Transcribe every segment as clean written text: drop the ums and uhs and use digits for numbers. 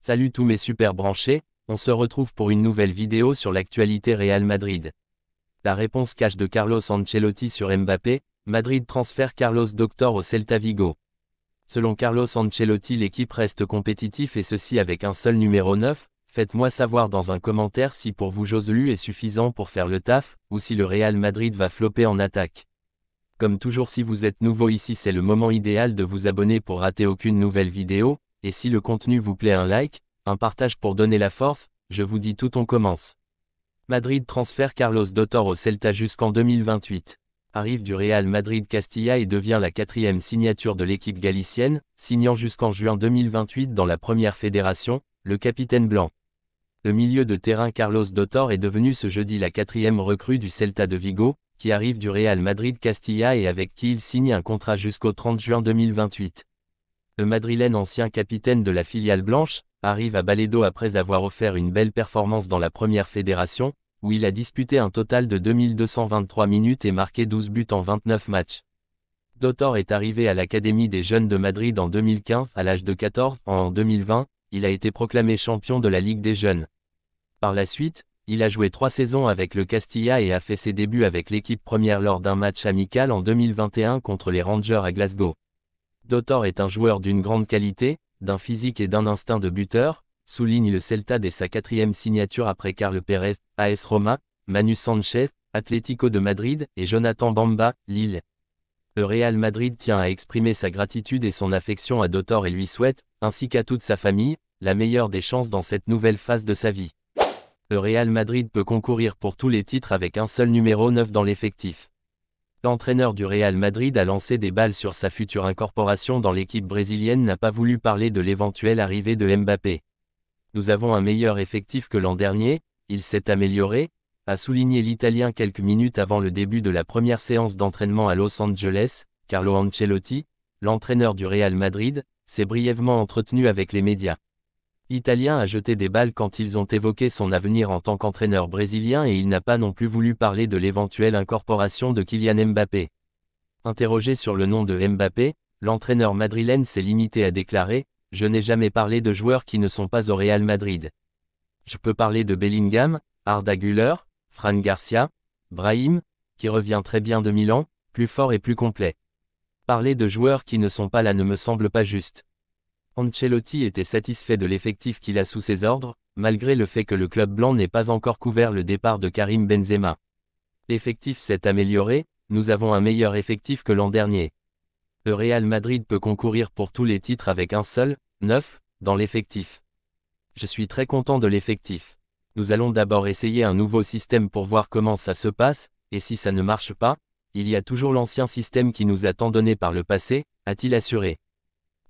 Salut tous mes super branchés, on se retrouve pour une nouvelle vidéo sur l'actualité Real Madrid. La réponse cash de Carlos Ancelotti sur Mbappé, Madrid transfère Carlos Doctor au Celta Vigo. Selon Carlos Ancelotti, l'équipe reste compétitive et ceci avec un seul numéro 9, faites-moi savoir dans un commentaire si pour vous Joselu est suffisant pour faire le taf, ou si le Real Madrid va flopper en attaque. Comme toujours, si vous êtes nouveau ici, c'est le moment idéal de vous abonner pour rater aucune nouvelle vidéo, et si le contenu vous plaît, un like, un partage pour donner la force. Je vous dis tout, on commence. Madrid transfère Carlos Doctor au Celta jusqu'en 2028. Arrive du Real Madrid Castilla et devient la 4e signature de l'équipe galicienne, signant jusqu'en juin 2028 dans la première fédération, le capitaine blanc. Le milieu de terrain Carlos Doctor est devenu ce jeudi la 4e recrue du Celta de Vigo, qui arrive du Real Madrid Castilla et avec qui il signe un contrat jusqu'au 30 juin 2028. Le Madrilène, ancien capitaine de la filiale blanche, arrive à Balaído après avoir offert une belle performance dans la première fédération, où il a disputé un total de 2223 minutes et marqué 12 buts en 29 matchs. Doctor est arrivé à l'Académie des jeunes de Madrid en 2015 à l'âge de 14 ans. En 2020, il a été proclamé champion de la Ligue des jeunes. Par la suite, il a joué 3 saisons avec le Castilla et a fait ses débuts avec l'équipe première lors d'un match amical en 2021 contre les Rangers à Glasgow. Doctor est un joueur d'une grande qualité, d'un physique et d'un instinct de buteur, souligne le Celta dès sa 4e signature après Carles Pérez, AS Roma, Manu Sanchez, Atlético de Madrid et Jonathan Bamba, Lille. Le Real Madrid tient à exprimer sa gratitude et son affection à Doctor et lui souhaite, ainsi qu'à toute sa famille, la meilleure des chances dans cette nouvelle phase de sa vie. Le Real Madrid peut concourir pour tous les titres avec un seul numéro 9 dans l'effectif. L'entraîneur du Real Madrid a lancé des balles sur sa future incorporation dans l'équipe brésilienne, n'a pas voulu parler de l'éventuelle arrivée de Mbappé. Nous avons un meilleur effectif que l'an dernier, il s'est amélioré, a souligné l'Italien quelques minutes avant le début de la première séance d'entraînement à Los Angeles. Carlo Ancelotti, l'entraîneur du Real Madrid, s'est brièvement entretenu avec les médias. L'Italien a jeté des balles quand ils ont évoqué son avenir en tant qu'entraîneur brésilien et il n'a pas non plus voulu parler de l'éventuelle incorporation de Kylian Mbappé. Interrogé sur le nom de Mbappé, l'entraîneur madrilène s'est limité à déclarer « Je n'ai jamais parlé de joueurs qui ne sont pas au Real Madrid. Je peux parler de Bellingham, Arda Güler, Fran Garcia, Brahim, qui revient très bien de Milan, plus fort et plus complet. Parler de joueurs qui ne sont pas là ne me semble pas juste. » Ancelotti était satisfait de l'effectif qu'il a sous ses ordres, malgré le fait que le club blanc n'ait pas encore couvert le départ de Karim Benzema. L'effectif s'est amélioré, nous avons un meilleur effectif que l'an dernier. Le Real Madrid peut concourir pour tous les titres avec un seul, 9, dans l'effectif. Je suis très content de l'effectif. Nous allons d'abord essayer un nouveau système pour voir comment ça se passe, et si ça ne marche pas, il y a toujours l'ancien système qui nous a tant donné par le passé, a-t-il assuré.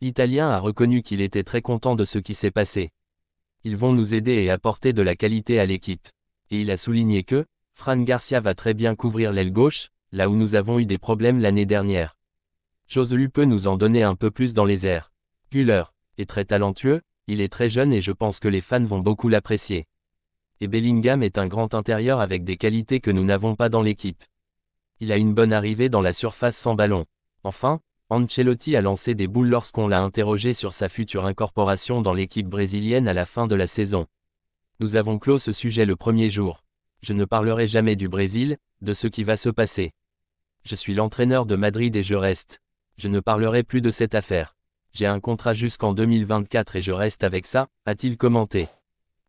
L'Italien a reconnu qu'il était très content de ce qui s'est passé. Ils vont nous aider et apporter de la qualité à l'équipe. Et il a souligné que, Fran Garcia va très bien couvrir l'aile gauche, là où nous avons eu des problèmes l'année dernière. Joselu peut nous en donner un peu plus dans les airs. Güler est très talentueux, il est très jeune et je pense que les fans vont beaucoup l'apprécier. Et Bellingham est un grand intérieur avec des qualités que nous n'avons pas dans l'équipe. Il a une bonne arrivée dans la surface sans ballon. Enfin, Ancelotti a lancé des boules lorsqu'on l'a interrogé sur sa future incorporation dans l'équipe brésilienne à la fin de la saison. Nous avons clos ce sujet le premier jour. Je ne parlerai jamais du Brésil, de ce qui va se passer. Je suis l'entraîneur de Madrid et je reste. Je ne parlerai plus de cette affaire. J'ai un contrat jusqu'en 2024 et je reste avec ça, a-t-il commenté.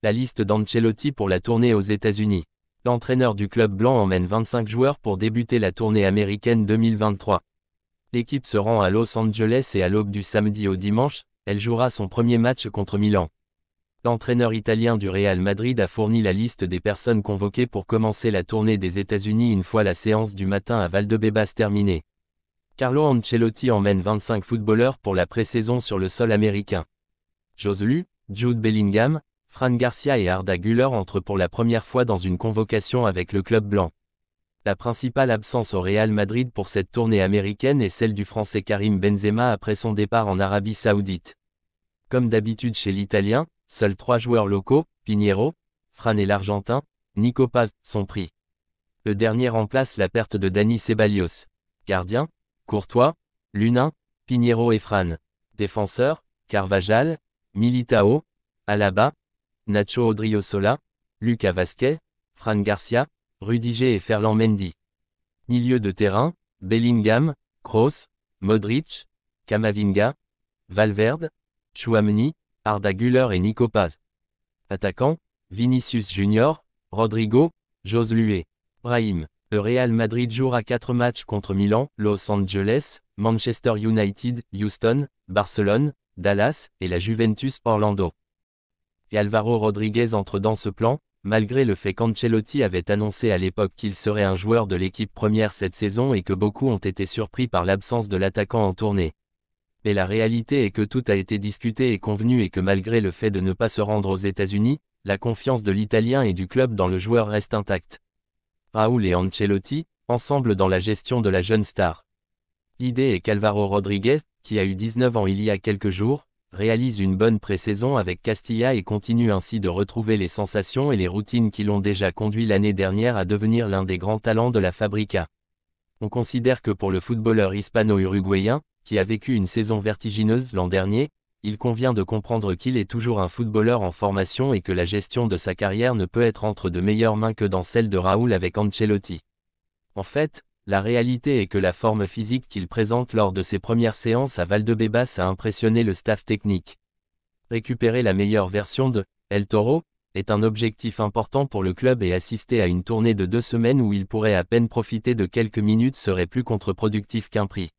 La liste d'Ancelotti pour la tournée aux États-Unis. L'entraîneur du club blanc emmène 25 joueurs pour débuter la tournée américaine 2023. L'équipe se rend à Los Angeles et à l'aube du samedi au dimanche, elle jouera son premier match contre Milan. L'entraîneur italien du Real Madrid a fourni la liste des personnes convoquées pour commencer la tournée des États-Unis une fois la séance du matin à Valdebebas terminée. Carlo Ancelotti emmène 25 footballeurs pour la pré-saison sur le sol américain. Joselu, Jude Bellingham, Fran Garcia et Arda Güler entrent pour la première fois dans une convocation avec le club blanc. La principale absence au Real Madrid pour cette tournée américaine est celle du Français Karim Benzema après son départ en Arabie Saoudite. Comme d'habitude chez l'Italien, seuls 3 joueurs locaux, Pinheiro, Fran et l'Argentin, Nico Paz, sont pris. Le dernier remplace la perte de Dani Ceballos. Gardien, Courtois, Lunin, Pinheiro et Fran. Défenseurs, Carvajal, Militao, Alaba, Nacho Odriozola, Lucas Vazquez, Fran Garcia, Rudiger et Ferland Mendy. Milieu de terrain, Bellingham, Kroos, Modric, Camavinga, Valverde, Tchouaméni, Arda Güler et Nico Paz. Attaquant, Vinicius Junior, Rodrigo, Josue, Brahim. Le Real Madrid jouera 4 matchs contre Milan, Los Angeles, Manchester United, Houston, Barcelone, Dallas, et la Juventus Orlando. Et Álvaro Rodríguez entre dans ce plan, malgré le fait qu'Ancelotti avait annoncé à l'époque qu'il serait un joueur de l'équipe première cette saison et que beaucoup ont été surpris par l'absence de l'attaquant en tournée. Mais la réalité est que tout a été discuté et convenu et que malgré le fait de ne pas se rendre aux États-Unis, la confiance de l'Italien et du club dans le joueur reste intacte. Raúl et Ancelotti, ensemble dans la gestion de la jeune star. L'idée est qu'Álvaro Rodríguez, qui a eu 19 ans il y a quelques jours, réalise une bonne pré-saison avec Castilla et continue ainsi de retrouver les sensations et les routines qui l'ont déjà conduit l'année dernière à devenir l'un des grands talents de la Fabrica. On considère que pour le footballeur hispano-uruguayen, qui a vécu une saison vertigineuse l'an dernier, il convient de comprendre qu'il est toujours un footballeur en formation et que la gestion de sa carrière ne peut être entre de meilleures mains que dans celle de Raúl avec Ancelotti. En fait, la réalité est que la forme physique qu'il présente lors de ses premières séances à Valdebebas a impressionné le staff technique. Récupérer la meilleure version de El Toro est un objectif important pour le club et assister à une tournée de 2 semaines où il pourrait à peine profiter de quelques minutes serait plus contre-productif qu'un prix.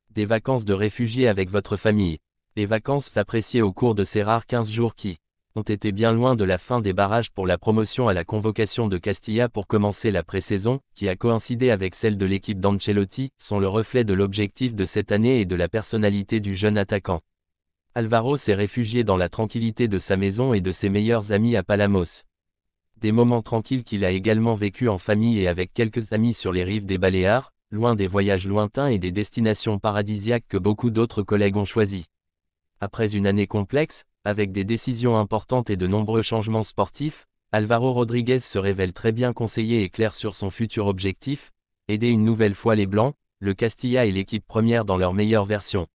Des vacances de réfugiés avec votre famille. Les vacances appréciées au cours de ces rares 15 jours qui ont été bien loin de la fin des barrages pour la promotion à la convocation de Castilla pour commencer la pré-saison, qui a coïncidé avec celle de l'équipe d'Ancelotti, sont le reflet de l'objectif de cette année et de la personnalité du jeune attaquant. Álvaro s'est réfugié dans la tranquillité de sa maison et de ses meilleurs amis à Palamos. Des moments tranquilles qu'il a également vécu en famille et avec quelques amis sur les rives des Baléares, loin des voyages lointains et des destinations paradisiaques que beaucoup d'autres collègues ont choisis. Après une année complexe, avec des décisions importantes et de nombreux changements sportifs, Álvaro Rodríguez se révèle très bien conseillé et clair sur son futur objectif, aider une nouvelle fois les Blancs, le Castilla et l'équipe première dans leur meilleure version.